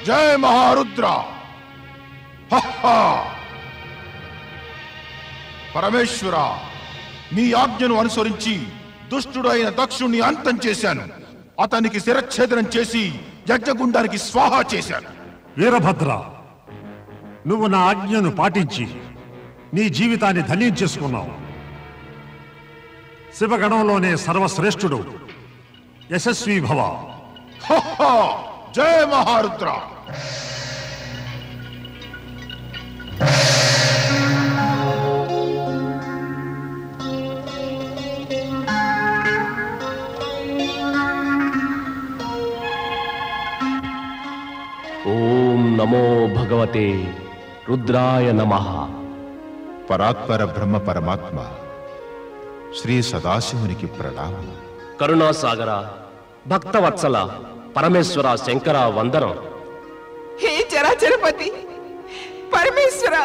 జయ మహారుద్ర. పరమేశ్వర, నీ ఆజ్ఞను అనుసరించి దుష్టుడైన దక్షుణ్ణి అంతం చేశాను. అతనికి శిరచ్ఛేదనం చేసి యజ్ఞగుండానికి స్వాహా చేశాను. వీరభద్ర, నువ్వు నా ఆజ్ఞను పాటించి నీ జీవితాన్ని ధన్యం చేసుకున్నావు. శివగణంలోనే సర్వశ్రేష్ఠుడు. యశస్వీ భవ. జయ మహారుద్ర. ఓం నమో భగవతే రుద్రాయ నమః. పరాత్పర బ్రహ్మ పరమాత్మ శ్రీ సదాశివునికి ప్రణామం. కరుణాసాగర, భక్తవత్సల, పరమేశ్వర, శంకర వందనం. హే చరాచరపతి, పరమేశ్వర,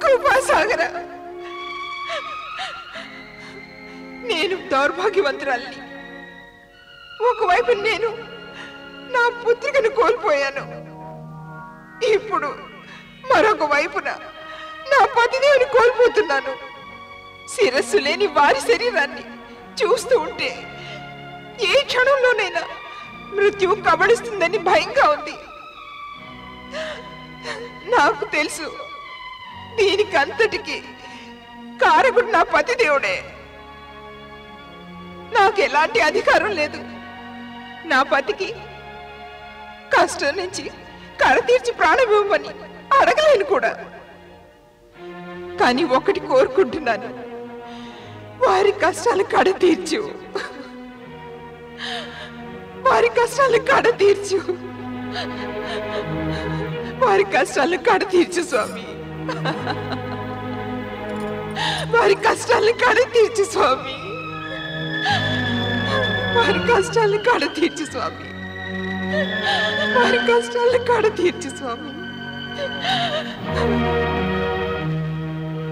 కృపాసాగర, నేను దౌర్భాగ్యవంతురాల్ని. ఒకవైపు నేను నా పుత్రికను కోల్పోయాను. ఇప్పుడు మరొక వైపున నా పతిదేవుని కోల్పోతున్నాను. శిరస్సు లేని వారి శరీరాన్ని చూస్తూ ఉంటే ఏ క్షణంలోనైనా మృత్యువు కబళిస్తుందని భయంగా ఉంది. నాకు తెలుసు, దీనికి అంతటికి కారకుడు నా పతిదేవుడే. నాకు ఎలాంటి అధికారం లేదు. నా పతికి కష్టం నుంచి కడతీర్చి ప్రాణమివ్వమని అడగలేను కూడా. కానీ ఒకటి కోరుకుంటున్నాను, వారి కష్టాలు కడతీర్చు, వారి కష్టాలు కడతీర్చు, వారి కష్టాలు కడతీర్చు స్వామి, వారి కష్టాలు కడతీర్చు స్వామి, వారి కష్టాలు కడతీర్చు స్వామి, వారి కష్టాలు కడతీర్చు స్వామి.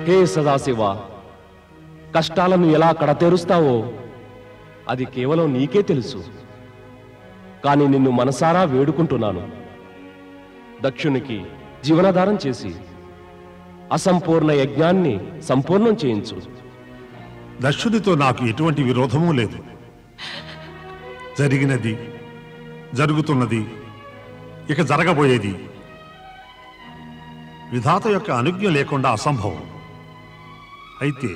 హే సదాశివ, కష్టాలను ఎలా కడతేరుస్తావో అది కేవలం నీకే తెలుసు. కానీ నిన్ను మనసారా వేడుకుంటున్నాను, దక్షునికి జీవనాధారం చేసి అసంపూర్ణ యజ్ఞాన్ని సంపూర్ణం చేయించు. దక్షుడితో నాకు ఎటువంటి విరోధమూ లేదు. జరిగినది, జరుగుతున్నది, ఇక జరగబోయేది విధాత యొక్క అనుజ్ఞ లేకుండా అసంభవం. అయితే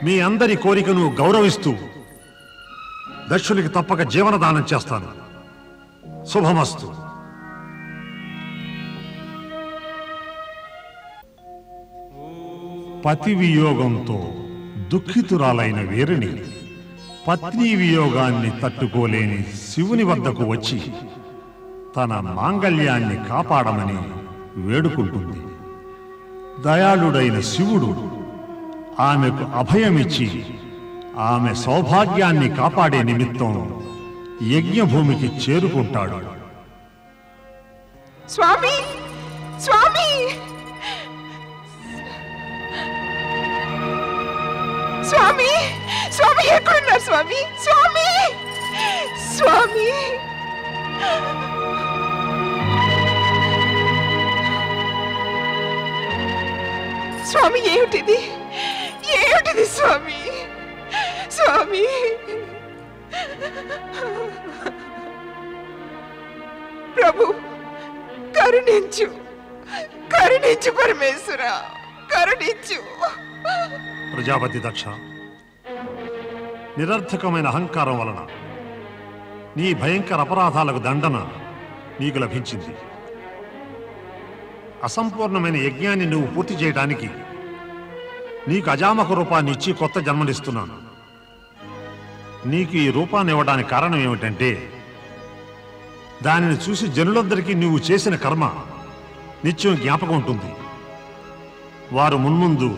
మీ అందరి కోరికను గౌరవిస్తూ దక్షునికి తప్పక జీవనదానం చేస్తాను. శుభమస్తు. పతి వియోగంతో దుఃఖితురాలైన వీరిని పత్ని వియోగాన్ని తట్టుకోలేని శివుని వద్దకు వచ్చి తన మాంగళ్యాన్ని కాపాడమని వేడుకుంటుంది. దయాళుడైన శివుడు ఆమెకు అభయమిచ్చి ఆమె సౌభాగ్యాన్ని కాపాడే నిమిత్తం యజ్ఞభూమికి చేరుకుంటాడు. స్వామి, స్వామి, స్వామి, స్వామి ఎక్కడున్నారు స్వామి? స్వామి, స్వామి, స్వామి, ఏమిటిది? ఏమిటిది స్వామి? స్వామి, ప్రభు కరుణించు, కరుణించు పరమేశ్వర, కరుణించు. ప్రజాపతి దక్ష, నిరర్థకమైన అహంకారం వలన నీ భయంకర అపరాధాలకు దండన నీకు లభించింది. అసంపూర్ణమైన యజ్ఞాన్ని నువ్వు పూర్తి చేయడానికి నీకు అజామక రూపాన్ని ఇచ్చి కొత్త జన్మనిస్తున్నాను. నీకు ఈ రూపాన్ని ఇవ్వడానికి కారణం ఏమిటంటే, దానిని చూసి జనులందరికీ నువ్వు చేసిన కర్మ నిత్యం జ్ఞాపకం ఉంటుంది. వారు మున్ముందు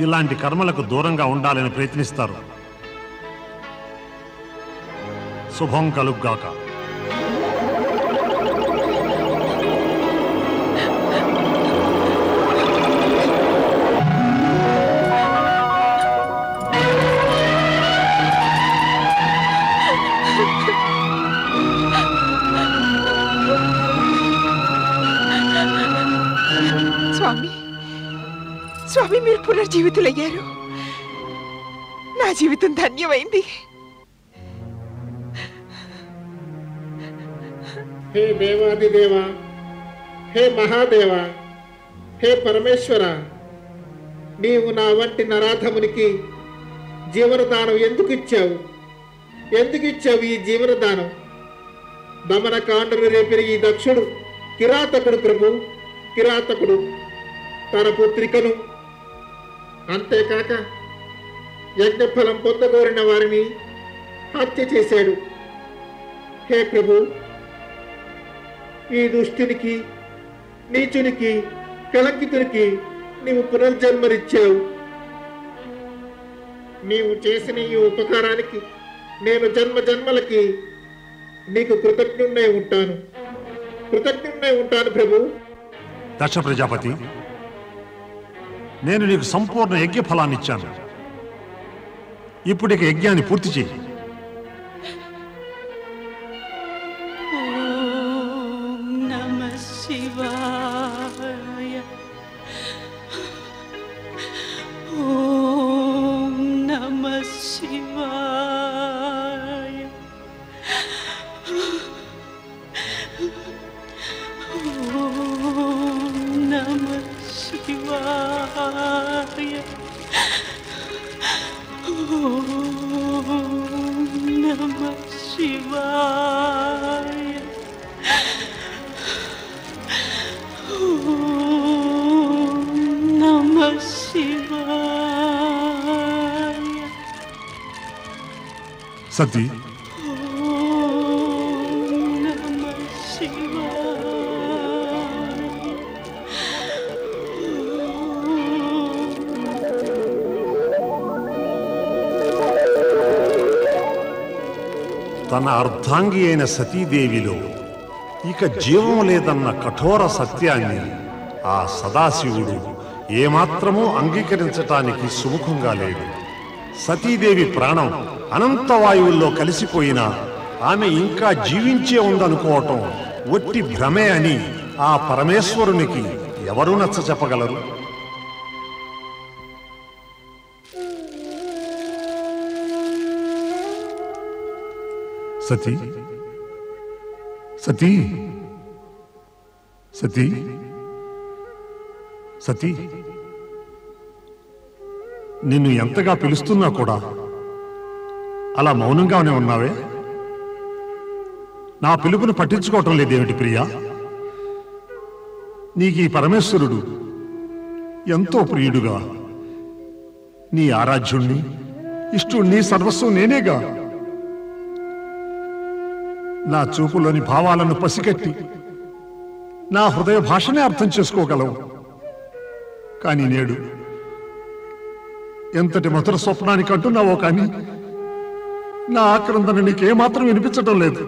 ఇలాంటి కర్మలకు దూరంగా ఉండాలని ప్రయత్నిస్తారు. శుభం కలుగ్గాక. స్వామి మీరు పునర్జీవితులయ్యారు. నా జీవితం ధన్యమైంది. హే దేవాదిదేవ, హే మహాదేవ, హే పరమేశ్వర, నీవు నా వంటి నరాధమునికి జీవనదానం ఎందుకు ఇచ్చావు? ఎందుకు ఇచ్చావు ఈ జీవనదానం? దమనకాండను రేపిన ఈ దక్షుడు కిరాతకుడు ప్రభు, కిరాతకుడు. తన పుత్రికను అంతేకాక యజ్ఞఫలం పొందగోరిన వారిని హత్య చేశాడు. హే ప్రభు, ఈ దుష్టునికి, నీచునికి, కళంకితునికి నీవు పునర్జన్మనిచ్చావు. నీవు చేసిన ఈ ఉపకారానికి నేను జన్మ జన్మలకి నీకు కృతజ్ఞుడై ఉంటాను, కృతజ్ఞుడై ఉంటాను ప్రభు. దక్ష ప్రజాపతి, నేను నీకు సంపూర్ణ యజ్ఞ ఫలాన్ని ఇచ్చాను. ఇప్పుడు ఇక యజ్ఞాన్ని పూర్తి చేయి. ఓం నమః శివాయ. ఓం నమః శివాయ. ఓం నమః శివాయ. ఓం నమః శివాయ. ఓం నమః శివాయ. సతీ, ఓం నమః శివాయ. తన అర్ధాంగి అయిన సతీదేవిలో ఇక జీవం లేదన్న కఠోర సత్యాన్ని ఆ సదాశివుడు ఏమాత్రమూ అంగీకరించటానికి సుముఖంగా లేడు. సతీదేవి ప్రాణం అనంత వాయువుల్లో కలిసిపోయినా ఆమె ఇంకా జీవించే ఉందనుకోవటం ఒట్టి భ్రమే అని ఆ పరమేశ్వరునికి ఎవరు నచ్చ చెప్పగలరు? సతీ, సతీ, సతీ, సతీ, నిన్ను ఎంతగా పిలుస్తున్నా కూడా అలా మౌనంగానే ఉన్నావే. నా పిలుపును పట్టించుకోవటం లేదేమిటి ప్రియా? నీకు ఈ పరమేశ్వరుడు ఎంతో ప్రియుడుగా, నీ ఆరాధ్యుణ్ణి, ఇష్టుణ్ణి, సర్వస్వం నేనేగా. నా చూపులోని భావాలను పసిగట్టి నా హృదయ భాషనే అర్థం చేసుకోగలవు. కానీ నేడు ఎంతటి మధుర స్వప్నానికి అంటున్నావో కానీ నా ఆక్రందన నీకేమాత్రం వినిపించటం లేదు.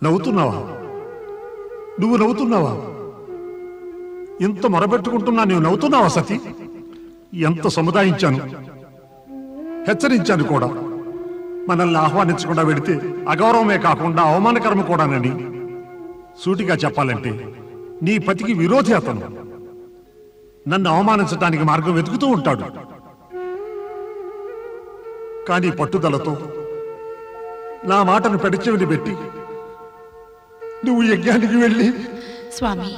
నవ్వుతున్నావా? నువ్వు నవ్వుతున్నావా? ఇంత మొరబెట్టుకుంటున్నా నువ్వు నవ్వుతున్నావా సతీ? ఎంత సముదాయించాను, హెచ్చరించాను కూడా. మనల్ని ఆహ్వానించకుండా వెడితే అగౌరవమే కాకుండా అవమానకరం కూడానండి. సూటిగా చెప్పాలంటే నీ పతికి విరోధి అతను. నన్ను అవమానించడానికి మార్గం వెతుకుతూ ఉంటాడు. కానీ పట్టుదలతో నా మాటను పెడచెవిని పెట్టి నువ్వు యజ్ఞానికి వెళ్ళి. స్వామి,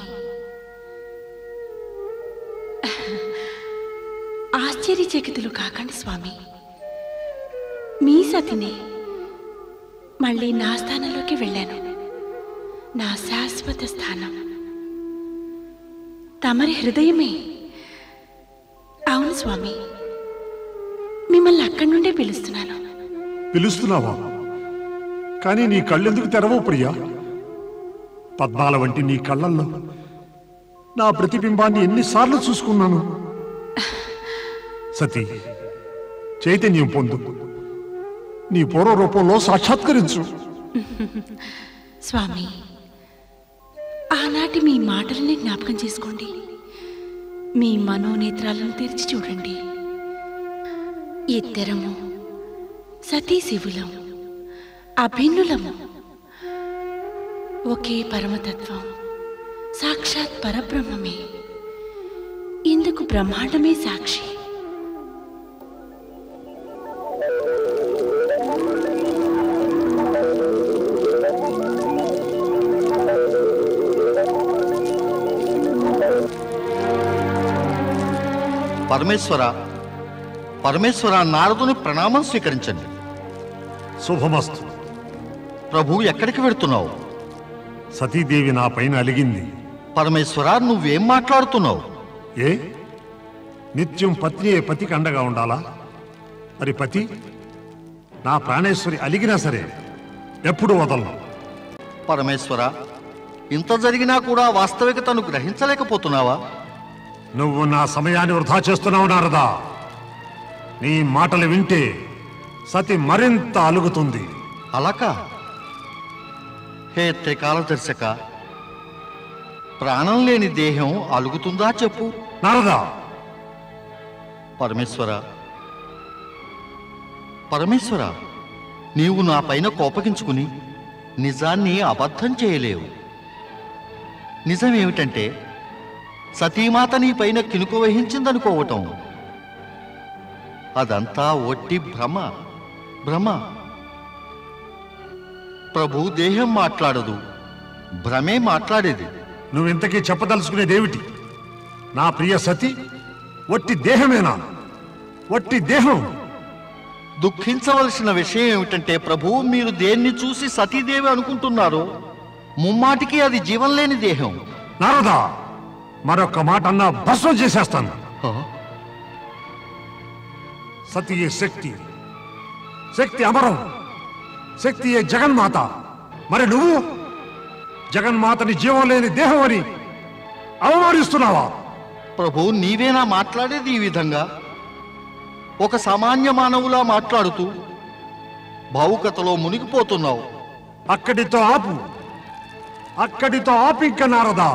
ఆశ్చర్యచకితులు కాకండి స్వామి. మీ సతినే మళ్ళీ నా స్థానంలోకి వెళ్ళాను. నా శాశ్వత స్థానం తమరి హృదయమే. అవును స్వామి, మిమ్మల్ని అక్కడి నుండే పిలుస్తున్నాను. పిలుస్తున్నావా? కానీ నీ కళ్ళెందుకు తెరవవు ప్రియా? పద్మాల వంటి నీ కళ్ళల్లో నా ప్రతిబింబాన్ని ఎన్నిసార్లు చూసుకున్నాను. సతీ, చైతన్యం పొందు. నీ పూర్వ రూపంలో సాక్షాత్కరించు. స్వామి, ఆనాటి మీ మాటలని జ్ఞాపకం చేసుకోండి. మీ మనోనేత్రాలను తెరిచి చూడండి. ఇద్దరము సతీ శివులం, అభిన్నులము. ఒకే పరమతత్వం సాక్షాత్ పరబ్రహ్మమే. ఇందుకు బ్రహ్మాండమే సాక్షి. పరమేశ్వర, నారదుని ప్రణామం స్వీకరించండి. శుభమస్తు. ప్రభు, ఎక్కడికి వెళుతున్నావు? సతీదేవి నా పైన అలిగింది. పరమేశ్వర, నువ్వేం మాట్లాడుతున్నావు? ఏ నిత్యం పత్నియే పతికి అండగా ఉండాలా? మరి పతి నా ప్రాణేశ్వరి అలిగినా సరే ఎప్పుడు వదలను. పరమేశ్వర, ఇంత జరిగినా కూడా వాస్తవికతను గ్రహించలేకపోతున్నావా? నువ్వు నా సమయాన్ని వృధా చేస్తున్నావు నారదా. నీ మాటలు వింటే సతి మరింత అలుగుతుంది. అలాకా? హే త్రికాలదర్శక, ప్రాణం లేని దేహం అలుగుతుందా చెప్పు. నారదా, పరమేశ్వర, నీవు నా పైన కోపగించుకుని నిజాన్ని అబద్ధం చేయలేవు. నిజమేమిటంటే సతీమాత నీ పైన కినుక వహించిందనుకోవటం. అదంతా ఒట్టి భ్రమ. ప్రభు దేహం మాట్లాడదు, భ్రమే మాట్లాడేది. నువ్వింతకీ చెప్పదలుచుకునేదేమిటి? నా ప్రియ సతి ఒట్టి దేహమేనా? ఒట్టి దేహం. దుఃఖించవలసిన విషయం ఏమిటంటే ప్రభు, మీరు దేన్ని చూసి సతీదేవి అనుకుంటున్నారో ముమ్మాటికి అది జీవం లేని దేహం. నారదా, మరొక్క మాట అన్నా భస్మం చేసేస్తాను. సతియే శక్తి, శక్తి అమరం, శక్తియే జగన్మాత. మరి నువ్వు జగన్మాతని జీవం లేని దేహం అని అవమానిస్తున్నావా? ప్రభు, నీవేనా మాట్లాడేది ఈ విధంగా? ఒక సామాన్య మానవులా మాట్లాడుతూ భావుకతలో మునిగిపోతున్నావు. అక్కడితో ఆపు ఇంక నారదా.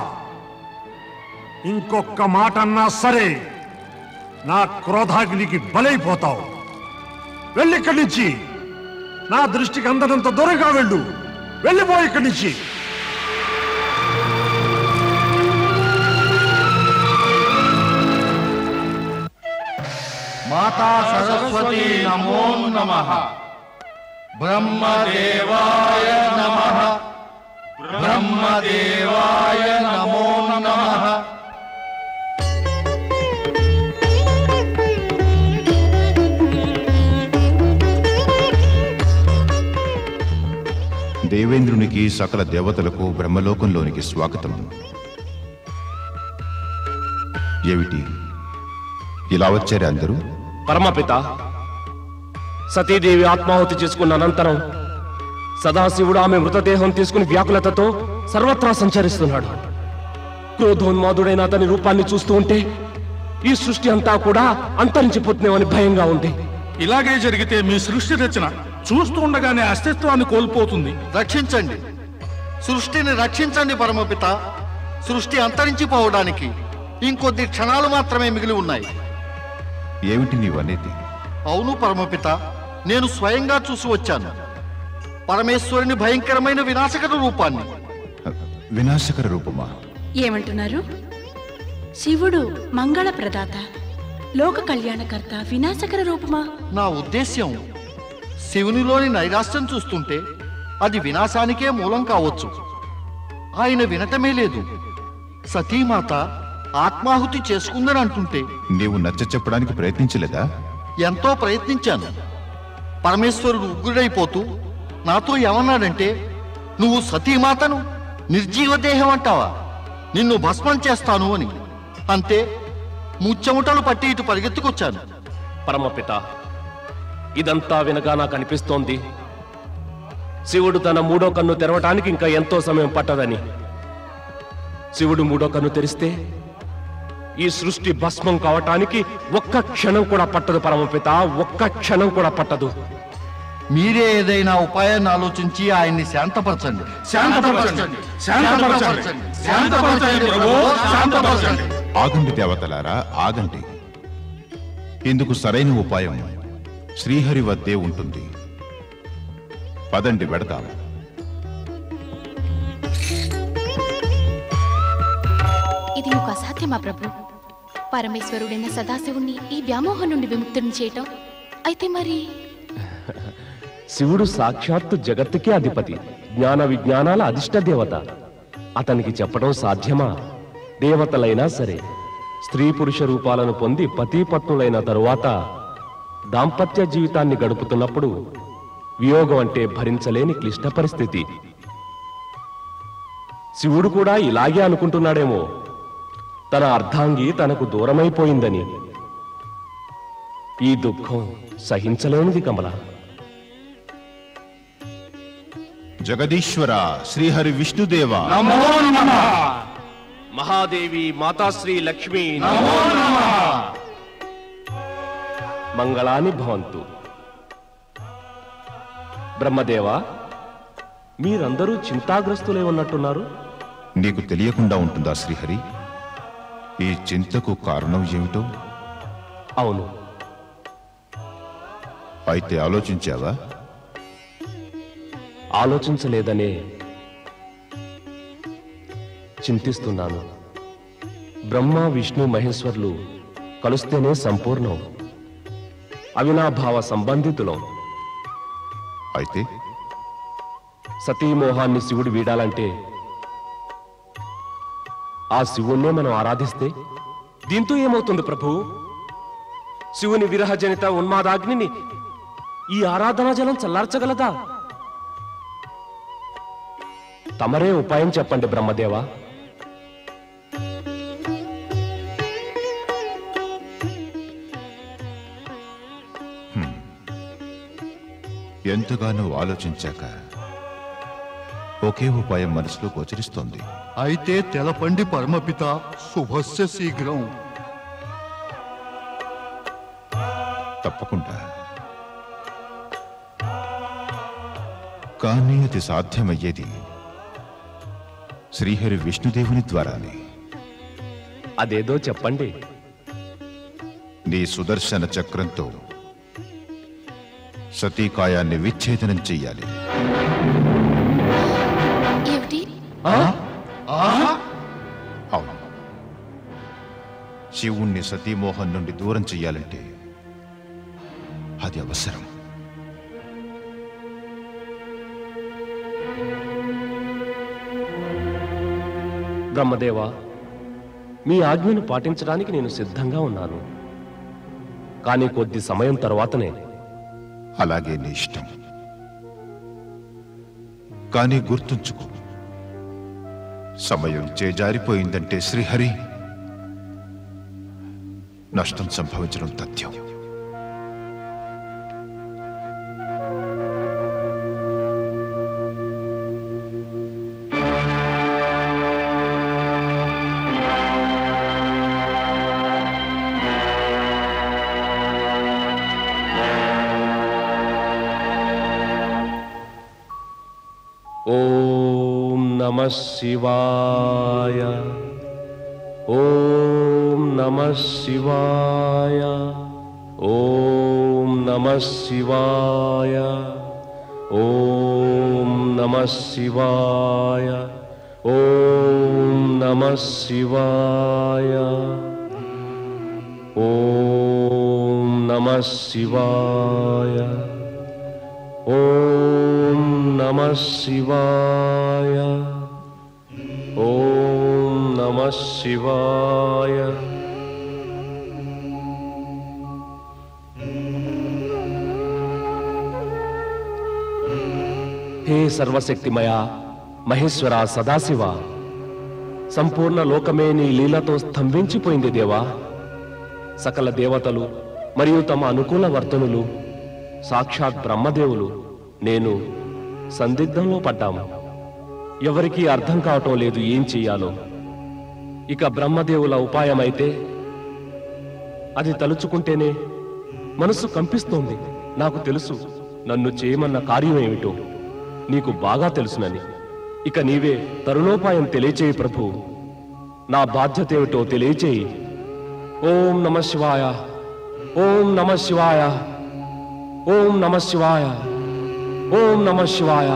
ఇంకొక్క మాట అన్నా సరే నా క్రోధాగ్నికి బలైపోతావు. వెళ్ళిక్కడి నుంచి. నా దృష్టికి అందనంత దూరంగా వెళ్ళిపో ఇక్కడి నుంచి. మాతా సరస్వతి నమో నమః. బ్రహ్మదేవాయ నమః. బ్రహ్మదేవాయ నమో నమః. దేవేంద్రునికి సకల దేవతలకు బ్రహ్మలోకంలోనికి స్వాగతం. ఏమిటి ఇలా వచ్చారు అందరూ? పరమపిత, సతీదేవి ఆత్మాహుతి చేసుకున్న అనంతరం సదాశివుడు ఆమె మృతదేహం తీసుకుని వ్యాకులతతో సర్వత్రా సంచరిస్తున్నాడు. క్రోధోన్మాదుడైన అతని రూపాన్ని చూస్తూ ఉంటే ఈ సృష్టి అంతా కూడా అంతరించిపోతుందేమని భయంగా ఉంది. ఇలాగే జరిగితే మీ సృష్టి రచన చూస్తూ ఉండగానే అస్తిత్వాన్ని కోల్పోతుంది. రక్షించండి, సృష్టిని రక్షించండి పరమపిత. సృష్టి అంతరించిపోవడానికి ఇంకొద్ది క్షణాలు మాత్రమే మిగిలి ఉన్నాయి. ఏమిటి నీవనేది? అవును పరమపిత, నేను స్వయంగా చూసి వచ్చాను పరమేశ్వరుని భయంకరమైన వినాశకర రూపాన్ని. వినాశకర రూపమా? ఏమంటున్నారు? శివుడు మంగళ ప్రదాత, లోక కళ్యాణకర్త, వినాశకర రూపమా? నా ఉద్దేశ్యం, శివునిలోని నైరాశ్యం చూస్తుంటే అది వినాశానికే మూలం కావచ్చు. ఆయన వినటమే లేదు. సతీమాత ఆత్మాహుతి చేసుకుందని అంటుంటే నీవు నచ్చ చెప్పడానికి ప్రయత్నించలేదా? ఎంతో ప్రయత్నించాను. పరమేశ్వరుడు ఉగ్రుడైపోతూ నాతో ఏమన్నాడంటే, నువ్వు సతీమాతను నిర్జీవదేహం అంటావా, నిన్ను భస్మం చేస్తాను అని. అంతే, ముచ్చెముటలు పట్టి ఇటు పరిగెత్తుకొచ్చాను. పరమపిత, ఇదంతా వినగా నాకు అనిపిస్తోంది శివుడు తన మూడో కన్ను తెరవటానికి ఇంకా ఎంతో సమయం పట్టదని. శివుడు మూడో కన్ను తెరిస్తే ఈ సృష్టి భస్మం కావటానికి ఒక్క క్షణం కూడా పట్టదు పరమపిత, ఒక్క క్షణం కూడా పట్టదు. మీరే ఏదైనా ఉపాయాన్ని ఆలోచించి ఆయన్ని శాంతపరచండి. ఆగండి దేవతలారా, ఆగండి. ఇందుకు సరైన ఉపాయం శ్రీహరి వద్దే ఉంటుంది. పదండి, వెడతాము. ఇది మీకు అసాధ్యమా ప్రభు? పరమేశ్వరుడైన సదాశివుణ్ణి ఈ వ్యామోహం నుండి విముక్తుని చేయటం అయితే మరి శివుడు సాక్షాత్తు జగత్తుకే అధిపతి, జ్ఞాన విజ్ఞానాల అధిష్ట దేవత. అతనికి చెప్పడం సాధ్యమా? దేవతలైనా సరే స్త్రీ పురుష రూపాలను పొంది పతిపత్నులైన తరువాత దాంపత్య జీవితాన్ని గడుపుతున్నప్పుడు వియోగం అంటే భరించలేని క్లిష్ట పరిస్థితి. శివుడు కూడా ఇలాగే అనుకుంటున్నాడేమో, తన అర్ధాంగి తనకు దూరమైపోయిందని. ఈ దుఃఖం సహించలేనిది కమల. జగదీశ్వర శ్రీహరి విష్ణుదేవ మహాదేవి మాతాశ్రీ లక్ష్మీ మంగళాని భవంతు. బ్రహ్మదేవ, మీరందరూ చింతాగ్రస్తులే ఉన్నట్టున్నారు. నీకు తెలియకుండా ఉంటుందా శ్రీహరి? ఈ చింతకు కారణం ఏమిటో? అవును. అయితే ఆలోచించావా? ఆలోచించలేదనే చింతిస్తున్నాను. బ్రహ్మ విష్ణు మహేశ్వర్లు కలుస్తేనే సంపూర్ణం, అవినాభావ సంబంధితులం. అయితే సతీమోహాన్ని శివుడు వీడాలంటే ఆ శివుణ్ణే మనం ఆరాధిస్తే దీంతో ఏమవుతుంది ప్రభు? శివుని విరహజనిత ఉన్మాదాగ్నిని ఈ ఆరాధనా జలం చల్లార్చగలదా? తమరే ఉపాయం చెప్పండి బ్రహ్మదేవా. ఎంతగానో ఆలోచించాక ఒకే ఉపాయం మనసులో గోచరిస్తోంది. అయితే తెలపండి పరమపిత, శుభస్య శీఘ్రం. తప్పకుండా. కానీ అది సాధ్యమయ్యేది శ్రీహరి విష్ణుదేవుని ద్వారానే. అదేదో చెప్పండి. నీ సుదర్శన చక్రంతో సతీకాయాన్ని విచ్ఛేదనం చెయ్యాలి. ఏమిటి? అవును. శివుణ్ణి సతీమోహం నుండి దూరం చెయ్యాలంటే అది అవసరం. బ్రహ్మదేవా, మీ ఆజ్ఞను పాటించడానికి నేను సిద్ధంగా ఉన్నాను. కానీ కొద్ది సమయం తర్వాతనే. అలాగే నీ ఇష్టం. కానీ గుర్తుంచుకో, సమయం చేజారిపోయిందంటే శ్రీహరి నష్టం సంభవించడం తథ్యం. ఓం నమః శివాయ. ఓం నమః శివాయ. ఓం నమః శివాయ. ఓం నమః శివాయ. ఓం నమః శివాయ. ఓం నమః శివాయ. ఓం నమః శివాయ. ఓం నమః శివాయ. హే సర్వశక్తిమయ మహేశ్వర సదాశివ, సంపూర్ణ లోకమే నీ లీలతో స్తంభించిపోయింది దేవా. సకల దేవతలు మరియు తమ అనుకూల వర్తనులు, సాక్షాత్ బ్రహ్మదేవులు, నేను సందిగ్ధంలో పడ్డాము. ఎవరికీ అర్థం కావటం లేదు ఏం చెయ్యాలో. ఇక బ్రహ్మదేవుల ఉపాయమైతే అది తలుచుకుంటేనే మనసు కంపిస్తోంది. నాకు తెలుసు నన్ను చేయమన్న కార్యం ఏమిటో నీకు బాగా తెలుసునని. ఇక నీవే తరుణోపాయం తెలియచేయి ప్రభు. నా బాధ్యత ఏమిటో తెలియచేయి. ఓం నమః శివాయ. ఓం నమః శివాయ. ఓం నమః శివాయ. ఓం నమః శివాయ.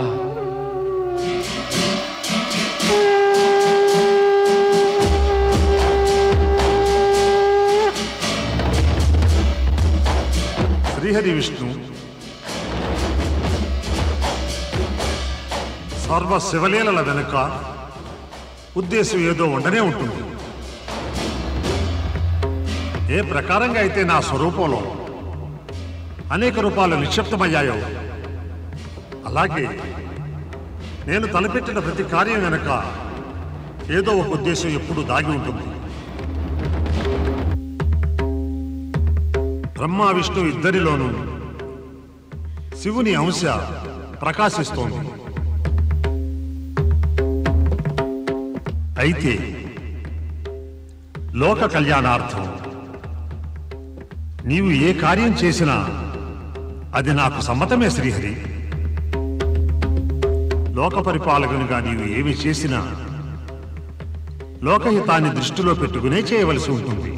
శ్రీహరి విష్ణు సర్వ శివలీలల వెనుక ఉద్దేశం ఏదో ఉండనే ఉంటుంది. ఏ ప్రకారంగా అయితే నా స్వరూపంలో అనేక రూపాలు నిక్షిప్తమయ్యాయో అలాగే నేను తలపెట్టిన ప్రతి కార్యం వెనుక ఏదో ఒక ఉద్దేశం ఎప్పుడు దాగి ఉంటుంది. బ్రహ్మ విష్ణు ఇద్దరిలోనూ శివుని అంశ ప్రకాశిస్తోంది. అయితే లోక కళ్యాణార్థం నీవు ఏ కార్యం చేసినా అది నాకు సమ్మతమే శ్రీహరి. లోక పరిపాలకునిగా నీవు ఏమి చేసినా లోకహితాన్ని దృష్టిలో పెట్టుకునే చేయవలసి ఉంటుంది.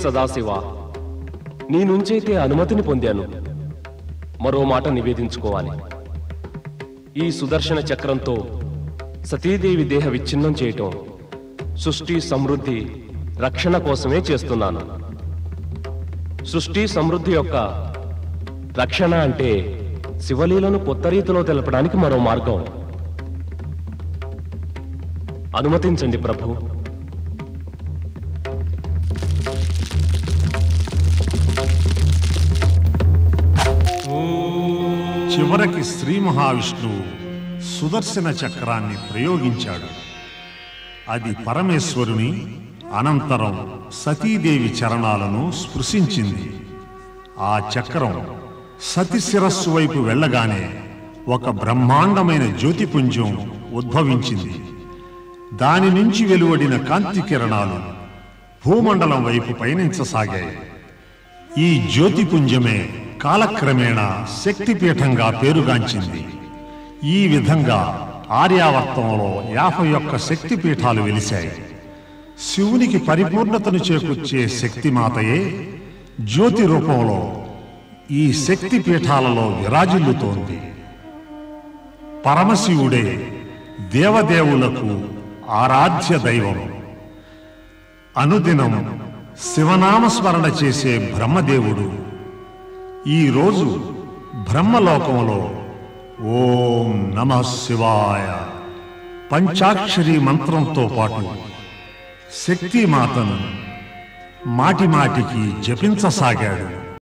సదాశివ, నీ నుంచైతే అనుమతిని పొందాను. మరో మాట నివేదించుకోవాలి. ఈ సుదర్శన చక్రంతో సతీదేవి దేహ విచ్ఛిన్నం చేయటం సృష్టి సమృద్ధి రక్షణ కోసమే చేస్తున్నాను. సృష్టి సమృద్ధి యొక్క రక్షణ అంటే శివలీలను కొత్త రీతిలో తెలపడానికి మరో మార్గం. అనుమతించండి ప్రభు. చివరికి శ్రీ మహావిష్ణువు సుదర్శన చక్రాన్ని ప్రయోగించాడు. అది పరమేశ్వరుని అనంతరం సతీదేవి చరణాలను స్పృశించింది. ఆ చక్రం సతి శిరస్సు వైపు వెళ్ళగానే ఒక బ్రహ్మాండమైన జ్యోతిపుంజం ఉద్భవించింది. దాని నుంచి వెలువడిన కాంతి కిరణాలు భూమండలం వైపు పయనించసాగాయి. ఈ జ్యోతిపుంజమే కాలక్రమేణా శక్తిపీఠంగా పేరుగాంచింది. ఈ విధంగా ఆర్యావర్తంలో 51 శక్తిపీఠాలు వెలిశాయి. శివునికి పరిపూర్ణతను చేకూర్చే శక్తిమాతయే జ్యోతి రూపంలో ఈ శక్తిపీఠాలలో విరాజిల్లుతోంది. పరమశివుడే దేవదేవులకు ఆరాధ్య దైవం. అనుదినం శివనామస్మరణ చేసే బ్రహ్మదేవుడు ఈరోజు బ్రహ్మలోకంలో ఓం నమః శివాయ పంచాక్షరి మంత్రంతో పాటు శక్తిమాతను మాటిమాటికి జపించసాగాడు.